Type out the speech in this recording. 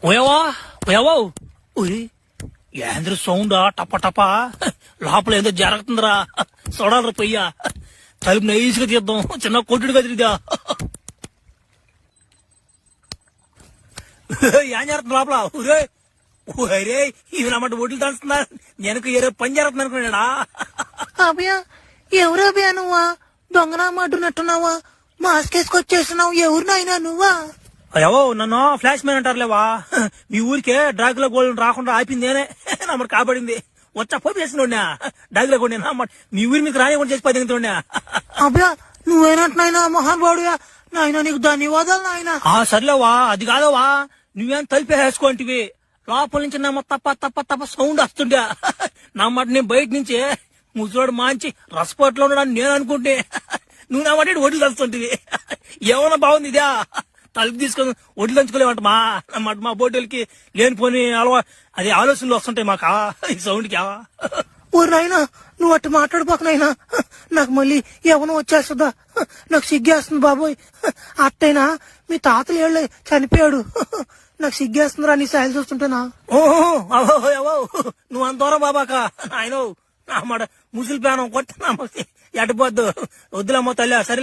ఓయవా ఓయవో ఉయ్ ఏంద్ర సౌండా టప టప లోపల ఏదో జరుగుతుందిరా చూడాలరా పొయ్యా తలుపు నైస్గా తీద్దాం చిన్న కొట్టుడు కదిరిదా ఏం జరుగుతుంది లోపల ఊరే ఊరే ఇవి నమ్మాట ఒడ్లు దంచుతున్నా నేను ఏదో పని జరుగుతుంది అనుకున్నాడా అభయ ఎవరు అభయ నువ్వా దొంగనా మాటున్నట్టున్నావా మాస్క్ వేసుకొచ్చేస్తున్నావు ఎవరు నాయనా నువ్వా అయ్యో నన్ను ఫ్లాష్ మ్యాన్ అంటారులేవా మీ ఊరికే డ్రాగులా గోల్డ్ రాకుండా ఆపిందేనే నమ్మడు కాబడింది వచ్చా పోయి వేసినోడ్నా డ్రాగులా గోల్డ్ నమ్మడు మీ ఊరి మీకు రానివ్వకుండా చేసి పదింగుతుండే అభయ నువ్వేనట్టు నాయనా మహానుభావుడుగా నాయన నీకు ధన్యవాదాలు నాయన సర్లేవా అది కాదవా నువ్వేం తలిపేసుకోంటివి లోపల నుంచి నమ్మ తప్ప తప్ప తప్ప సౌండ్ వస్తుండే నమ్మట నేను బయట నుంచి ముసలోడు మాంచి రసపోట్లో ఉన్నాడని నేను అనుకుంటే నువ్వు నమ్మటి ఒడ్లు దంచుతుంటివి ఏమన్నా బాగుంది ఇదా తలుపు తీసుకొని ఒడ్లు దంచుకోలేమంట మా బోటోళ్ళకి లేనిపోని అది ఆలోచనలు వస్తుంటాయి మాకు ఈ సౌండ్ కి ఓ నాయనా నువ్వు అట్టు మాట్లాడిపోక నాయనా నాకు మళ్ళీ ఎవనో వచ్చేస్తుందా నాకు సిగ్గేస్తుంది బాబోయ్ అట్టయినా మీ తాతలు ఏళ్ళే చనిపోయాడు నాకు సిగ్గేస్తుందిరా నీ సాయలు చూస్తుంటేనా ఓహో నువ్వు అంత దూరం బాబాక ఆయన మాట ముసలి ప్రాణం కొట్టినా ఎట్టపోద్దు వద్దులమ్మ తల్లి సరే